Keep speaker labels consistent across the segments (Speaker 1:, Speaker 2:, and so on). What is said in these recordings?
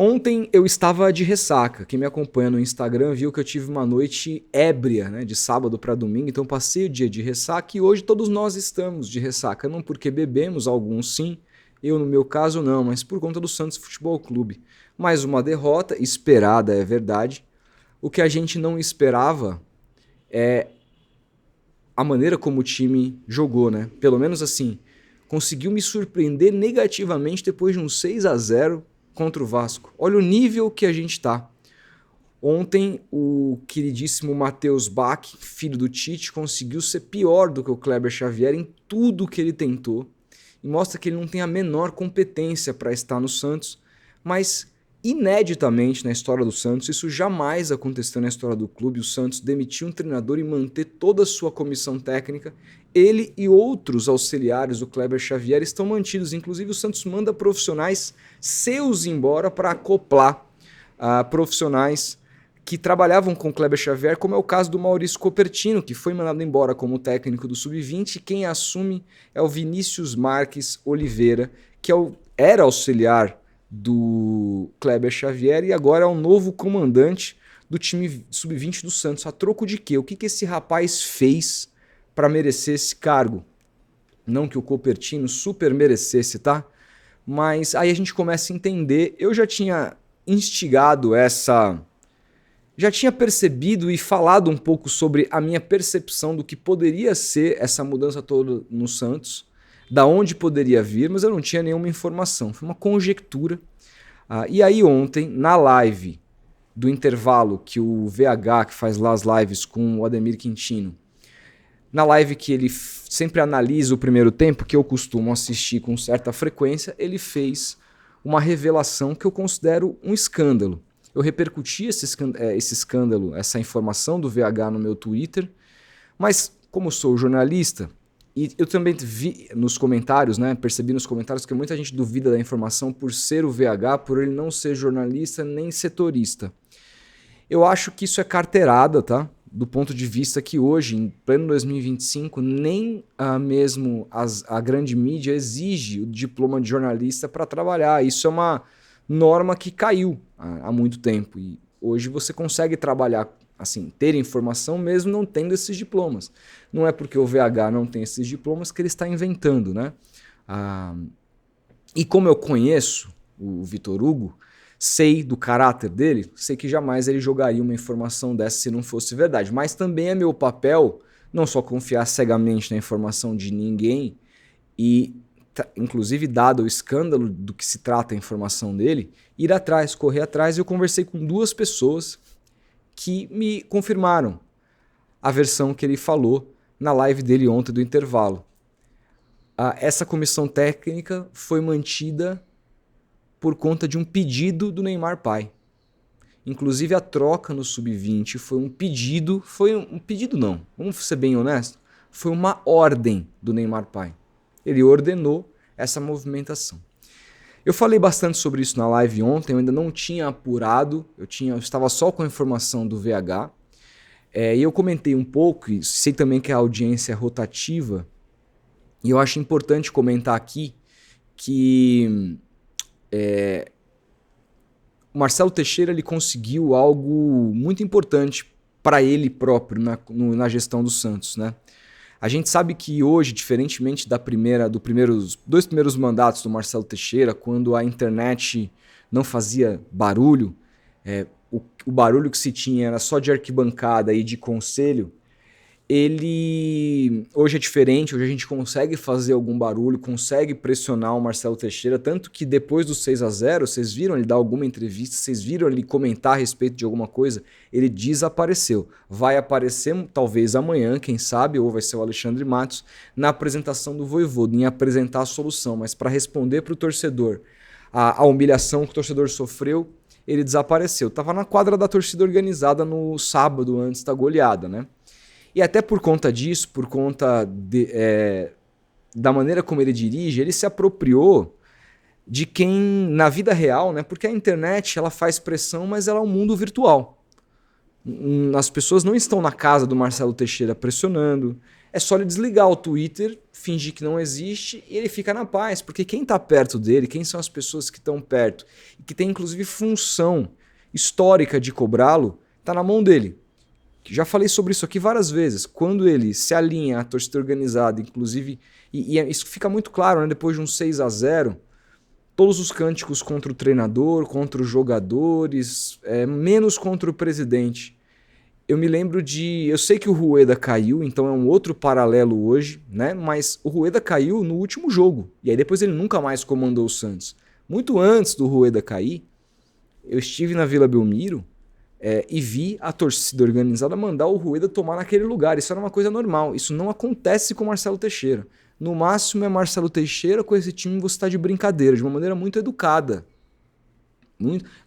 Speaker 1: Ontem eu estava de ressaca. Quem me acompanha no Instagram viu que eu tive uma noite ébria, né, de sábado para domingo, então passei o dia de ressaca e hoje todos nós estamos de ressaca. Não porque bebemos, alguns sim, eu no meu caso não, mas por conta do Santos Futebol Clube. Mais uma derrota, esperada é verdade. O que a gente não esperava é a maneira como o time jogou, né? Pelo menos assim, conseguiu me surpreender negativamente depois de um 6-0 contra o Vasco. Olha o nível que a gente tá. Ontem, o queridíssimo Matheus Bach, filho do Tite, conseguiu ser pior do que o Kleber Xavier em tudo que ele tentou. E mostra que ele não tem a menor competência para estar no Santos, mas ineditamente na história do Santos, isso jamais aconteceu na história do clube, o Santos demitir um treinador e manter toda a sua comissão técnica. Ele e outros auxiliares do Kleber Xavier estão mantidos, inclusive o Santos manda profissionais seus embora para acoplar profissionais que trabalhavam com o Kleber Xavier, como é o caso do Maurício Copertino, que foi mandado embora como técnico do Sub-20, e quem assume é o Vinícius Marques Oliveira, que era auxiliar do Kleber Xavier e agora é o novo comandante do time Sub-20 do Santos. A troco de quê? O que esse rapaz fez para merecer esse cargo? Não que o Copertino super merecesse, tá? Mas aí a gente começa a entender. Eu já tinha instigado já tinha percebido e falado um pouco sobre a minha percepção do que poderia ser essa mudança toda no Santos, da onde poderia vir, mas eu não tinha nenhuma informação. Foi uma conjectura. E aí ontem, na live do intervalo que o VH, que faz lá as lives com o Ademir Quintino, na live que ele sempre analisa o primeiro tempo, que eu costumo assistir com certa frequência, ele fez uma revelação que eu considero um escândalo. Eu repercuti esse escândalo, essa informação do VH no meu Twitter, mas como sou jornalista, e eu também vi nos comentários, né, percebi nos comentários que muita gente duvida da informação por ser o VH, por ele não ser jornalista nem setorista. Eu acho que isso é carteirada, tá? Do ponto de vista que hoje, em pleno 2025, nem mesmo a grande mídia exige o diploma de jornalista para trabalhar. Isso é uma norma que caiu há muito tempo e hoje você consegue trabalhar, assim, ter informação mesmo não tendo esses diplomas. Não é porque o VH não tem esses diplomas que ele está inventando, né? E como eu conheço o Vitor Hugo, sei do caráter dele, sei que jamais ele jogaria uma informação dessa se não fosse verdade. Mas também é meu papel não só confiar cegamente na informação de ninguém e, inclusive dado o escândalo do que se trata a informação dele, ir atrás, correr atrás. Eu conversei com duas pessoas que me confirmaram a versão que ele falou na live dele ontem do intervalo. Essa comissão técnica foi mantida por conta de um pedido do Neymar pai. Inclusive a troca no Sub-20 foi um pedido não, vamos ser bem honestos, foi uma ordem do Neymar pai. Ele ordenou essa movimentação. Eu falei bastante sobre isso na live ontem, eu ainda não tinha apurado, eu estava só com a informação do VH, e eu comentei um pouco, e sei também que a audiência é rotativa, e eu acho importante comentar aqui que o Marcelo Teixeira ele conseguiu algo muito importante para ele próprio na gestão do Santos, né? A gente sabe que hoje, diferentemente dos dois primeiros mandatos do Marcelo Teixeira, quando a internet não fazia barulho, o barulho que se tinha era só de arquibancada e de conselho, hoje é diferente, hoje a gente consegue fazer algum barulho, consegue pressionar o Marcelo Teixeira, tanto que depois do 6-0, vocês viram ele dar alguma entrevista, vocês viram ele comentar a respeito de alguma coisa, ele desapareceu. Vai aparecer talvez amanhã, quem sabe, ou vai ser o Alexandre Matos, na apresentação do Vojvoda, em apresentar a solução, mas para responder para o torcedor a humilhação que o torcedor sofreu, ele desapareceu. Estava na quadra da torcida organizada no sábado antes da goleada, né? E até por conta disso, por conta da maneira como ele dirige, ele se apropriou de quem, na vida real, né? Porque a internet ela faz pressão, mas ela é um mundo virtual. As pessoas não estão na casa do Marcelo Teixeira pressionando. É só ele desligar o Twitter, fingir que não existe e ele fica na paz. Porque quem está perto dele, quem são as pessoas que estão perto e que tem inclusive função histórica de cobrá-lo, está na mão dele. Já falei sobre isso aqui várias vezes. Quando ele se alinha à torcida organizada, inclusive, e isso fica muito claro, né? Depois de um 6-0, todos os cânticos contra o treinador, contra os jogadores, menos contra o presidente. Eu me lembro eu sei que o Rueda caiu, então é um outro paralelo hoje, né? Mas o Rueda caiu no último jogo. E aí depois ele nunca mais comandou o Santos. Muito antes do Rueda cair, eu estive na Vila Belmiro e vi a torcida organizada mandar o Rueda tomar naquele lugar. Isso era uma coisa normal. Isso não acontece com o Marcelo Teixeira. No máximo é Marcelo Teixeira, com esse time você está de brincadeira, de uma maneira muito educada.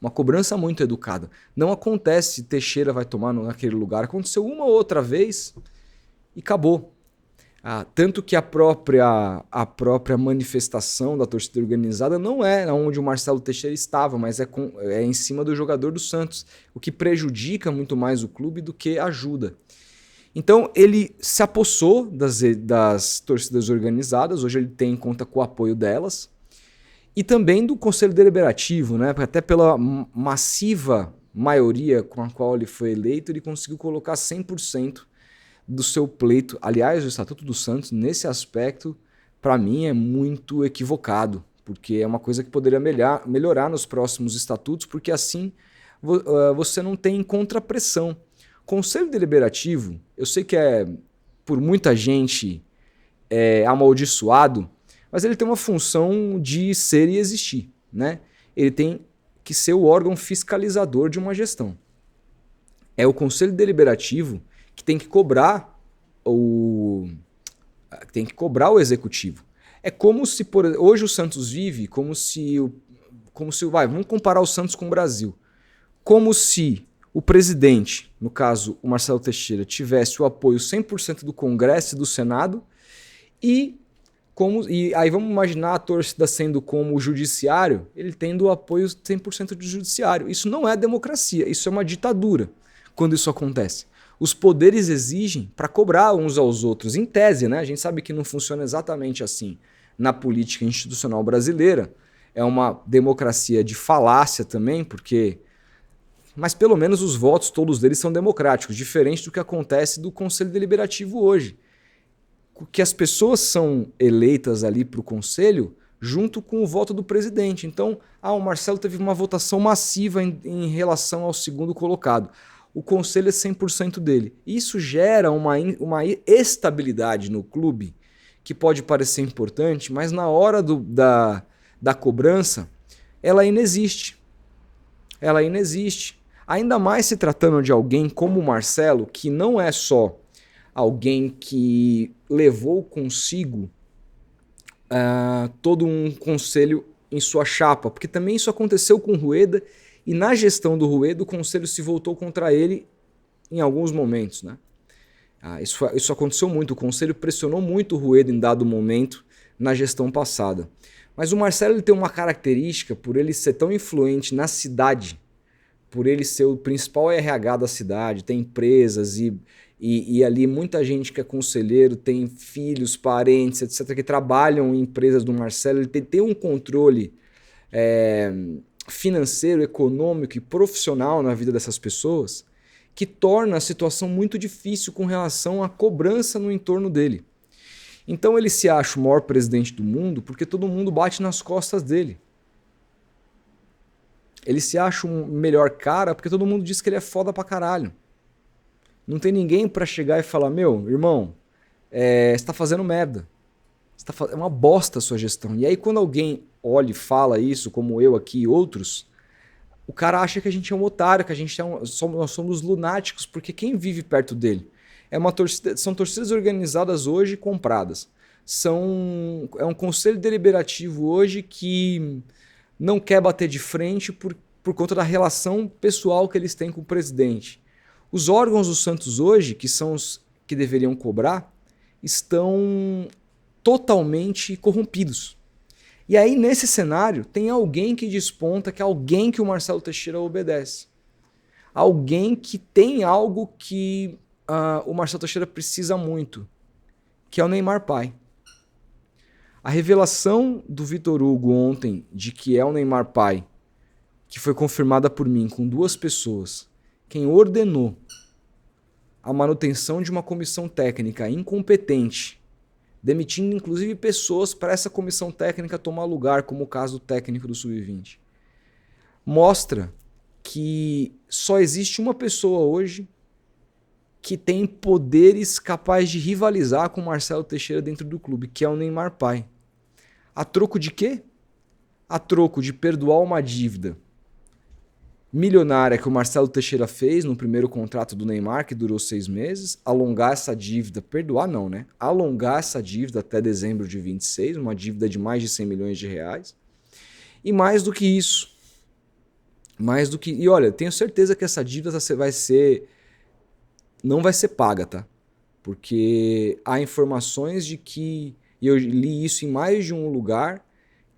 Speaker 1: Uma cobrança muito educada. Não acontece Teixeira vai tomar naquele lugar. Aconteceu uma ou outra vez e acabou. Tanto que a própria manifestação da torcida organizada não é onde o Marcelo Teixeira estava, mas é em cima do jogador do Santos, o que prejudica muito mais o clube do que ajuda. Então ele se apossou das torcidas organizadas, hoje ele tem conta com o apoio delas, e também do Conselho Deliberativo, né? Até pela massiva maioria com a qual ele foi eleito, ele conseguiu colocar 100% do seu pleito. Aliás, o Estatuto do Santos, nesse aspecto, para mim é muito equivocado, porque é uma coisa que poderia melhorar nos próximos estatutos, porque assim você não tem contrapressão. Conselho Deliberativo, eu sei que por muita gente amaldiçoado, mas ele tem uma função de ser e existir, né? Ele tem que ser o órgão fiscalizador de uma gestão. É o Conselho Deliberativo que tem que cobrar o executivo. É como se hoje o Santos vive vamos comparar o Santos com o Brasil. Como se o presidente, no caso o Marcelo Teixeira, tivesse o apoio 100% do Congresso e do Senado e aí vamos imaginar a torcida sendo como o judiciário, ele tendo o apoio 100% do judiciário. Isso não é democracia, isso é uma ditadura quando isso acontece. Os poderes exigem para cobrar uns aos outros, em tese, né? A gente sabe que não funciona exatamente assim na política institucional brasileira. É uma democracia de falácia também, mas pelo menos os votos, todos deles são democráticos, diferente do que acontece do Conselho Deliberativo hoje. Que as pessoas são eleitas ali para o conselho junto com o voto do presidente. Então, o Marcelo teve uma votação massiva em relação ao segundo colocado. O conselho é 100% dele. Isso gera uma estabilidade no clube que pode parecer importante, mas na hora da cobrança, ela inexiste. Ela inexiste. Ainda mais se tratando de alguém como o Marcelo, que não é só alguém que levou consigo todo um conselho em sua chapa, porque também isso aconteceu com o Rueda, e na gestão do Rueda o conselho se voltou contra ele em alguns momentos, né? Isso aconteceu muito, o conselho pressionou muito o Rueda em dado momento na gestão passada. Mas o Marcelo ele tem uma característica, por ele ser tão influente na cidade, por ele ser o principal RH da cidade, tem empresas e ali muita gente que é conselheiro, tem filhos, parentes, etc., que trabalham em empresas do Marcelo. Ele tem um controle financeiro, econômico e profissional na vida dessas pessoas que torna a situação muito difícil com relação à cobrança no entorno dele. Então ele se acha o maior presidente do mundo porque todo mundo bate nas costas dele. Ele se acha um melhor cara porque todo mundo diz que ele é foda pra caralho. Não tem ninguém pra chegar e falar, meu, irmão, você tá fazendo merda. É uma bosta a sua gestão. E aí quando alguém olha e fala isso, como eu aqui e outros, o cara acha que a gente é um otário, que nós somos lunáticos, porque quem vive perto dele? São torcidas organizadas hoje compradas. É um conselho deliberativo hoje que não quer bater de frente por conta da relação pessoal que eles têm com o presidente. Os órgãos do Santos hoje, que são os que deveriam cobrar, estão totalmente corrompidos. E aí, nesse cenário, tem alguém que desponta, que é alguém que o Marcelo Teixeira obedece. alguém que tem algo que o Marcelo Teixeira precisa muito, que é o Neymar pai. A revelação do Vitor Hugo ontem de que é o Neymar pai, que foi confirmada por mim com 2 pessoas, quem ordenou a manutenção de uma comissão técnica incompetente, demitindo inclusive pessoas para essa comissão técnica tomar lugar, como o caso do técnico do Sub-20, mostra que só existe uma pessoa hoje que tem poderes capazes de rivalizar com o Marcelo Teixeira dentro do clube, que é o Neymar pai. A troco de quê? A troco de perdoar uma dívida milionária que o Marcelo Teixeira fez no primeiro contrato do Neymar, que durou 6 meses, alongar essa dívida, perdoar não, né? Alongar essa dívida até dezembro de 26, uma dívida de mais de 100 milhões de reais. E mais do que isso, e olha, tenho certeza que essa dívida não vai ser paga, tá? Porque há informações de que, e eu li isso em mais de um lugar,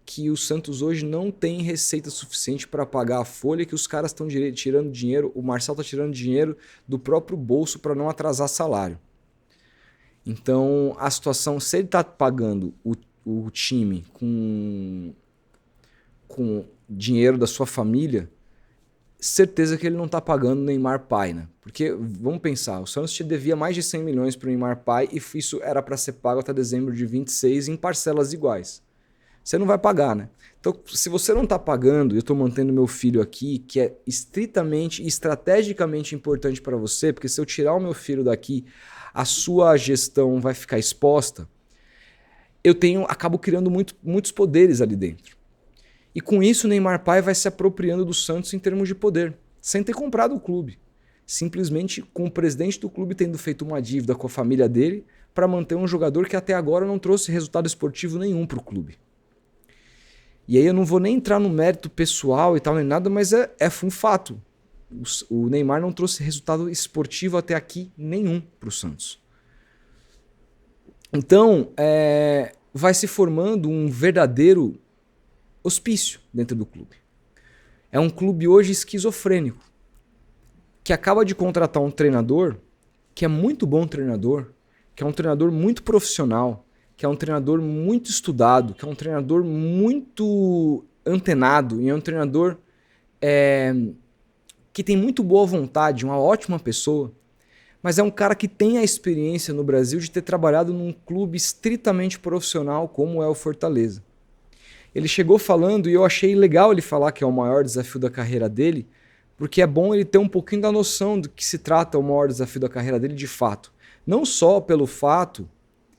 Speaker 1: que o Santos hoje não tem receita suficiente para pagar a folha, que os caras estão tirando dinheiro, o Marcelo está tirando dinheiro do próprio bolso para não atrasar salário. Então, a situação, se ele está pagando o time com dinheiro da sua família, certeza que ele não está pagando o Neymar pai, né? Porque, vamos pensar, o Santos te devia mais de 100 milhões para o Neymar pai e isso era para ser pago até dezembro de 26 em parcelas iguais. Você não vai pagar, né? Então, se você não está pagando, eu estou mantendo meu filho aqui, que é estritamente e estrategicamente importante para você, porque se eu tirar o meu filho daqui, a sua gestão vai ficar exposta, acabo criando muitos poderes ali dentro. E com isso o Neymar pai vai se apropriando do Santos em termos de poder, sem ter comprado o clube. Simplesmente com o presidente do clube tendo feito uma dívida com a família dele para manter um jogador que até agora não trouxe resultado esportivo nenhum para o clube. E aí eu não vou nem entrar no mérito pessoal e tal, nem nada, mas é um fato. O Neymar não trouxe resultado esportivo até aqui nenhum para o Santos. Então, vai se formando um verdadeiro hospício dentro do clube. É um clube hoje esquizofrênico, que acaba de contratar um treinador que é muito bom treinador, que é um treinador muito profissional, que é um treinador muito estudado, que é um treinador muito antenado e é um treinador que tem muito boa vontade, uma ótima pessoa, mas é um cara que tem a experiência no Brasil de ter trabalhado num clube estritamente profissional como é o Fortaleza. Ele chegou falando, e eu achei legal ele falar que é o maior desafio da carreira dele, porque é bom ele ter um pouquinho da noção do que se trata o maior desafio da carreira dele de fato. Não só pelo fato,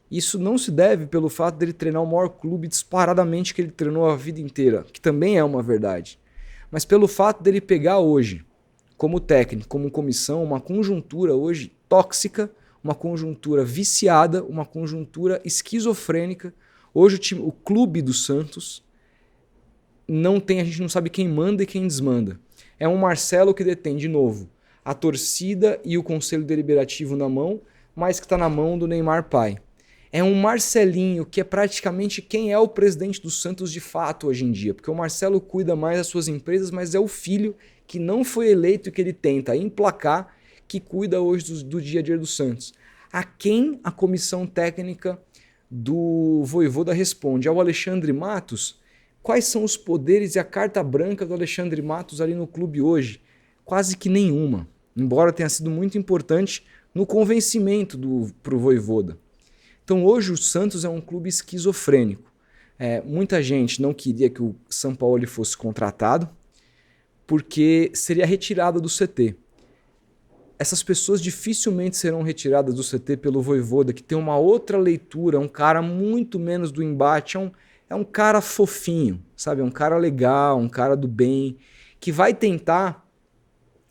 Speaker 1: isso não se deve pelo fato dele treinar o maior clube disparadamente que ele treinou a vida inteira, que também é uma verdade, mas pelo fato dele pegar hoje, como técnico, como comissão, uma conjuntura hoje tóxica, uma conjuntura viciada, uma conjuntura esquizofrênica. Hoje o clube do Santos a gente não sabe quem manda e quem desmanda. É um Marcelo que detém, de novo, a torcida e o conselho deliberativo na mão, mas que está na mão do Neymar pai. É um Marcelinho que é praticamente quem é o presidente do Santos de fato hoje em dia, porque o Marcelo cuida mais das suas empresas, mas é o filho que não foi eleito e que ele tenta emplacar, que cuida hoje do dia a dia do Santos. A quem a comissão técnica do Vojvoda responde? Ao Alexandre Matos? Quais são os poderes e a carta branca do Alexandre Matos ali no clube hoje? Quase que nenhuma, embora tenha sido muito importante no convencimento pro Vojvoda. Então hoje o Santos é um clube esquizofrênico. Muita gente não queria que o Sampaoli fosse contratado porque seria retirado do CT. Essas pessoas dificilmente serão retiradas do CT pelo Vojvoda, que tem uma outra leitura, um cara muito menos do embate, é um cara fofinho, sabe? É um cara legal, um cara do bem, que vai tentar,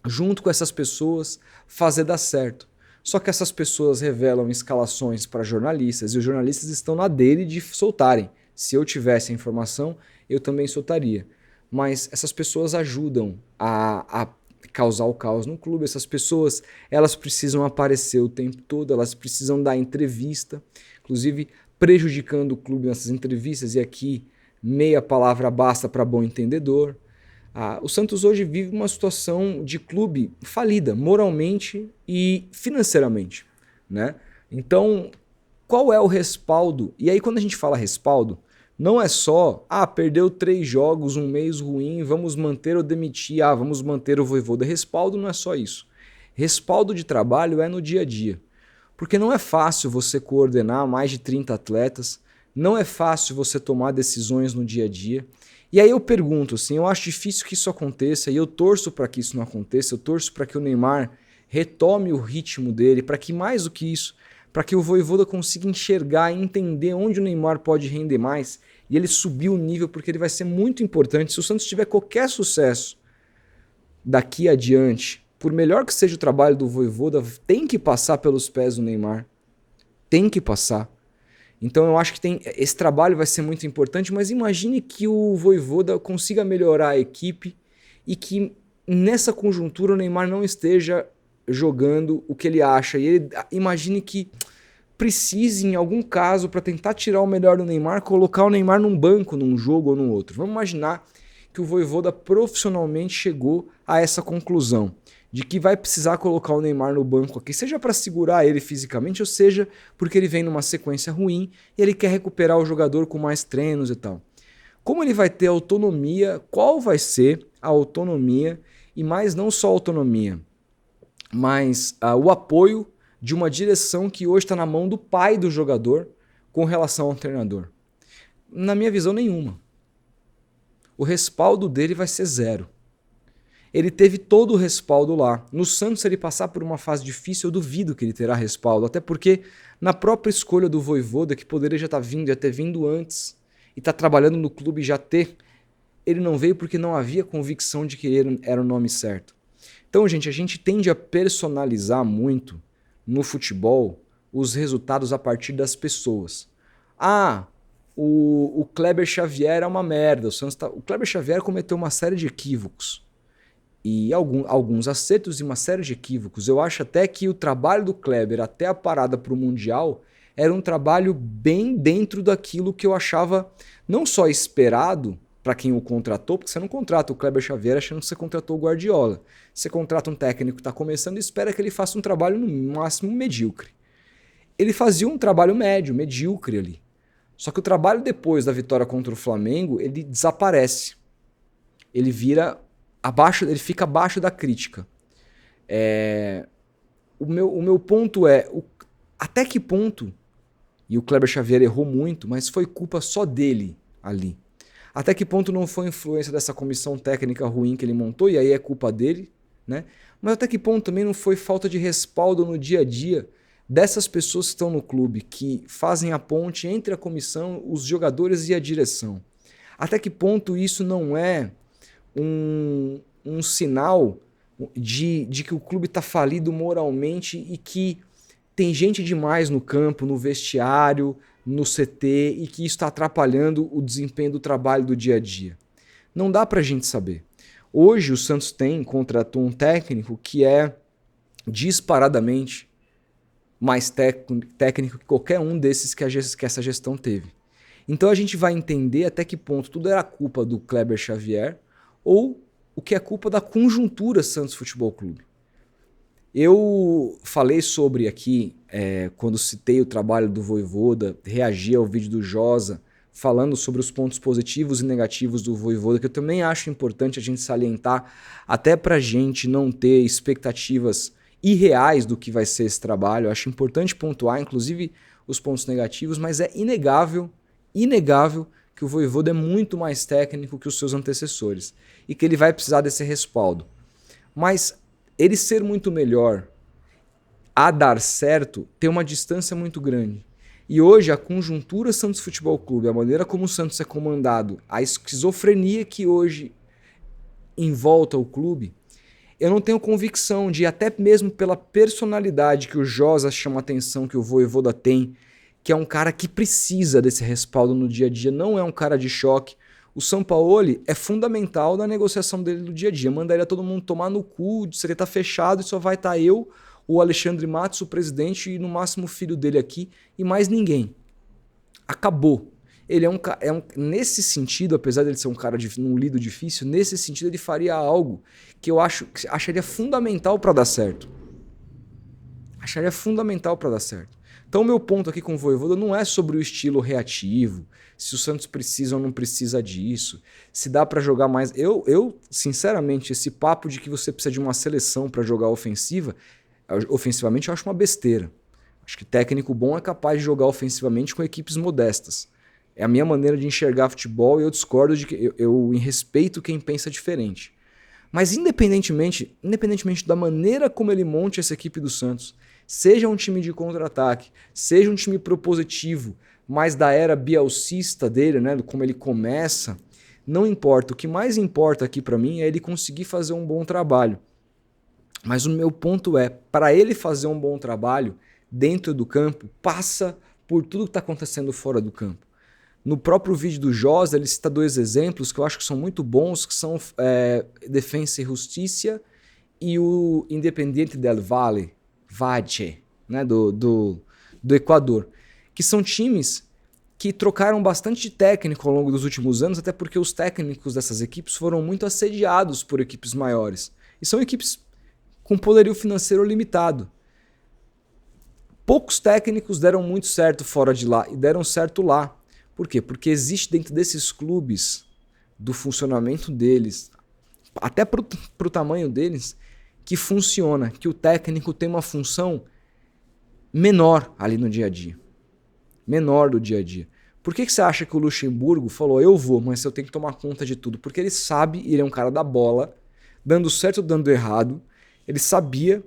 Speaker 1: junto com essas pessoas, fazer dar certo. Só que essas pessoas revelam escalações para jornalistas e os jornalistas estão na dele de soltarem. Se eu tivesse a informação, eu também soltaria. Mas essas pessoas ajudam a causar o caos no clube. Essas pessoas, elas precisam aparecer o tempo todo, elas precisam dar entrevista, inclusive prejudicando o clube nessas entrevistas, e aqui meia palavra basta para bom entendedor. O Santos hoje vive uma situação de clube falida, moralmente e financeiramente, né? Então, qual é o respaldo? E aí quando a gente fala respaldo, não é só, perdeu 3 jogos, um mês ruim, vamos manter ou demitir, vamos manter o Vojvoda. Respaldo não é só isso. Respaldo de trabalho é no dia a dia. Porque não é fácil você coordenar mais de 30 atletas, não é fácil você tomar decisões no dia a dia. E aí eu pergunto, assim, eu acho difícil que isso aconteça e eu torço para que isso não aconteça, eu torço para que o Neymar retome o ritmo dele, para que mais do que isso, para que o Vojvoda consiga enxergar e entender onde o Neymar pode render mais e ele subir o nível, porque ele vai ser muito importante. Se o Santos tiver qualquer sucesso daqui adiante, por melhor que seja o trabalho do Vojvoda, tem que passar pelos pés do Neymar. Tem que passar. Então eu acho que esse trabalho vai ser muito importante, mas imagine que o Vojvoda consiga melhorar a equipe e que nessa conjuntura o Neymar não esteja jogando o que ele acha. E ele imagine que precise, em algum caso, para tentar tirar o melhor do Neymar, colocar o Neymar num banco, num jogo ou num outro. Vamos imaginar que o Vojvoda profissionalmente chegou a essa conclusão de que vai precisar colocar o Neymar no banco aqui, seja para segurar ele fisicamente, ou seja porque ele vem numa sequência ruim e ele quer recuperar o jogador com mais treinos e tal. Como ele vai ter autonomia, qual vai ser a autonomia, e mais não só a autonomia, mas o apoio de uma direção que hoje está na mão do pai do jogador com relação ao treinador? Na minha visão, nenhuma. O respaldo dele vai ser zero. Ele teve todo o respaldo lá. No Santos, se ele passar por uma fase difícil, eu duvido que ele terá respaldo. Até porque na própria escolha do Vojvoda, que poderia já ter vindo antes, e tá trabalhando no clube já ter, ele não veio porque não havia convicção de que ele era o nome certo. Então, gente, a gente tende a personalizar muito no futebol os resultados a partir das pessoas. O Kleber Xavier é uma merda. O Kleber Xavier cometeu uma série de equívocos. E alguns acertos e uma série de equívocos. Eu acho até que o trabalho do Kleber até a parada para o Mundial era um trabalho bem dentro daquilo que eu achava não só esperado para quem o contratou, porque você não contrata o Kleber Xavier achando que você contratou o Guardiola. Você contrata um técnico que está começando e espera que ele faça um trabalho no máximo medíocre. Ele fazia um trabalho médio, medíocre ali. Só que o trabalho depois da vitória contra o Flamengo, ele desaparece. Ele fica abaixo da crítica. O meu ponto é, até que ponto, e o Kleber Xavier errou muito, mas foi culpa só dele ali. Até que ponto não foi influência dessa comissão técnica ruim que ele montou, e aí é culpa dele, né? Mas até que ponto também não foi falta de respaldo no dia a dia dessas pessoas que estão no clube, que fazem a ponte entre a comissão, os jogadores e a direção. Até que ponto isso não é um sinal de que o clube está falido moralmente e que tem gente demais no campo, no vestiário, no CT, e que isso está atrapalhando o desempenho do trabalho do dia a dia? Não dá para a gente saber. Hoje o Santos contratou um técnico que é disparadamente mais técnico que qualquer um desses que essa gestão teve. Então a gente vai entender até que ponto tudo era culpa do Kleber Xavier ou o que é culpa da conjuntura Santos Futebol Clube. Eu falei sobre aqui, quando citei o trabalho do Vojvoda, reagi ao vídeo do Josa, falando sobre os pontos positivos e negativos do Vojvoda, que eu também acho importante a gente salientar, até para a gente não ter expectativas irreais do que vai ser esse trabalho. Eu acho importante pontuar, inclusive, os pontos negativos, mas é inegável que o Vojvoda é muito mais técnico que os seus antecessores e que ele vai precisar desse respaldo. Mas ele ser muito melhor a dar certo tem uma distância muito grande. E hoje a conjuntura Santos Futebol Clube, a maneira como o Santos é comandado, a esquizofrenia que hoje envolta o clube, eu não tenho convicção de, até mesmo pela personalidade que o Josa chama a atenção, que o Vojvoda tem, que é um cara que precisa desse respaldo no dia a dia, não é um cara de choque. O Sampaoli é fundamental na negociação dele do dia a dia. Mandaria todo mundo tomar no cu, de estar fechado e só vai estar eu, o Alexandre Matos, o presidente, e no máximo o filho dele aqui, e mais ninguém. Acabou. Ele nesse sentido, apesar de ele ser um cara num lido difícil, nesse sentido ele faria algo que eu acharia fundamental para dar certo. Acharia fundamental para dar certo. Então o meu ponto aqui com o Vojvoda não é sobre o estilo reativo, se o Santos precisa ou não precisa disso, se dá para jogar mais. Eu, sinceramente, esse papo de que você precisa de uma seleção para jogar ofensivamente, eu acho uma besteira. Acho que técnico bom é capaz de jogar ofensivamente com equipes modestas. É a minha maneira de enxergar futebol e eu discordo de que eu respeito quem pensa diferente. Mas independentemente da maneira como ele monte essa equipe do Santos, seja um time de contra-ataque, seja um time propositivo, mais da era bielcista dele, né, como ele começa, não importa. O que mais importa aqui para mim é ele conseguir fazer um bom trabalho. Mas o meu ponto é, para ele fazer um bom trabalho dentro do campo, passa por tudo que está acontecendo fora do campo. No próprio vídeo do Josa, ele cita 2 exemplos que eu acho que são muito bons, que são Defensa e Justiça e o Independiente del Valle, né, do Equador, que são times que trocaram bastante de técnico ao longo dos últimos anos, até porque os técnicos dessas equipes foram muito assediados por equipes maiores. E são equipes com poderio financeiro limitado. Poucos técnicos deram muito certo fora de lá e deram certo lá. Por quê? Porque existe dentro desses clubes, do funcionamento deles, até para o tamanho deles, que funciona, que o técnico tem uma função menor ali no dia a dia. Menor do dia a dia. Por que você acha que o Luxemburgo falou, eu vou, mas eu tenho que tomar conta de tudo? Porque ele sabe, ele é um cara da bola, dando certo ou dando errado, ele sabia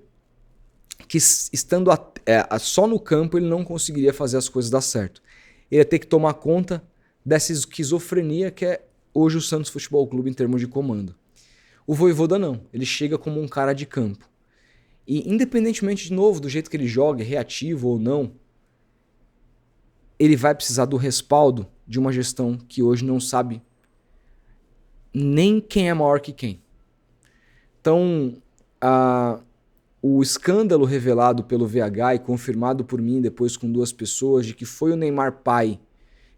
Speaker 1: que estando só no campo ele não conseguiria fazer as coisas dar certo. Ele ia ter que tomar conta dessa esquizofrenia que é hoje o Santos Futebol Clube em termos de comando. O Vojvoda não, ele chega como um cara de campo. E independentemente, de novo, do jeito que ele joga, reativo ou não, ele vai precisar do respaldo de uma gestão que hoje não sabe nem quem é maior que quem. Então, o escândalo revelado pelo VH e confirmado por mim depois com 2 pessoas de que foi o Neymar pai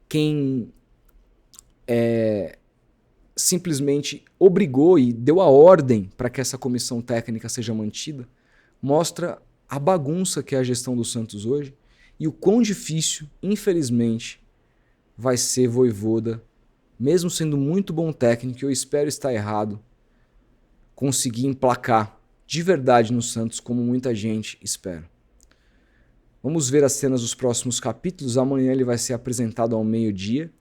Speaker 1: quem simplesmente obrigou e deu a ordem para que essa comissão técnica seja mantida, mostra a bagunça que é a gestão do Santos hoje e o quão difícil, infelizmente, vai ser Vojvoda, mesmo sendo muito bom técnico, eu espero estar errado, conseguir emplacar de verdade no Santos, como muita gente espera. Vamos ver as cenas dos próximos capítulos. Amanhã ele vai ser apresentado ao meio-dia.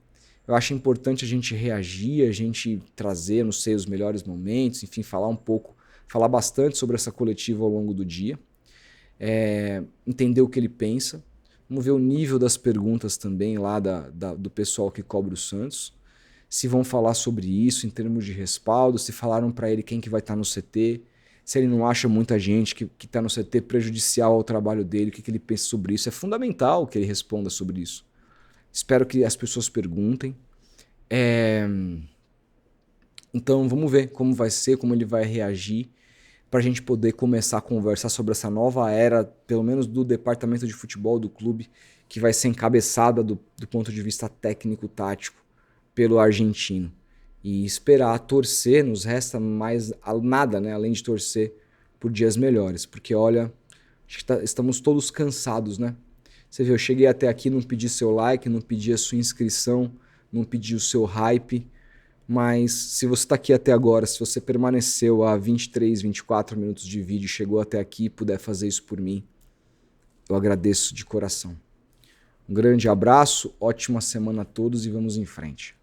Speaker 1: Eu acho importante a gente reagir, a gente trazer, não sei, os melhores momentos, enfim, falar bastante sobre essa coletiva ao longo do dia. Entender o que ele pensa. Vamos ver o nível das perguntas também lá do pessoal que cobre o Santos. Se vão falar sobre isso em termos de respaldo, se falaram para ele quem que vai estar no CT, se ele não acha muita gente que está no CT prejudicial ao trabalho dele, o que ele pensa sobre isso. É fundamental que ele responda sobre isso. Espero que as pessoas perguntem. Então vamos ver como vai ser, como ele vai reagir, para a gente poder começar a conversar sobre essa nova era, pelo menos do departamento de futebol do clube, que vai ser encabeçada do ponto de vista técnico-tático pelo argentino. E esperar, torcer, nos resta mais nada, né? Além de torcer por dias melhores. Porque olha, acho que estamos todos cansados, né? Você vê, eu cheguei até aqui, não pedi seu like, não pedi a sua inscrição, não pedi o seu hype. Mas se você está aqui até agora, se você permaneceu a 23, 24 minutos de vídeo, chegou até aqui e puder fazer isso por mim, eu agradeço de coração. Um grande abraço, ótima semana a todos e vamos em frente.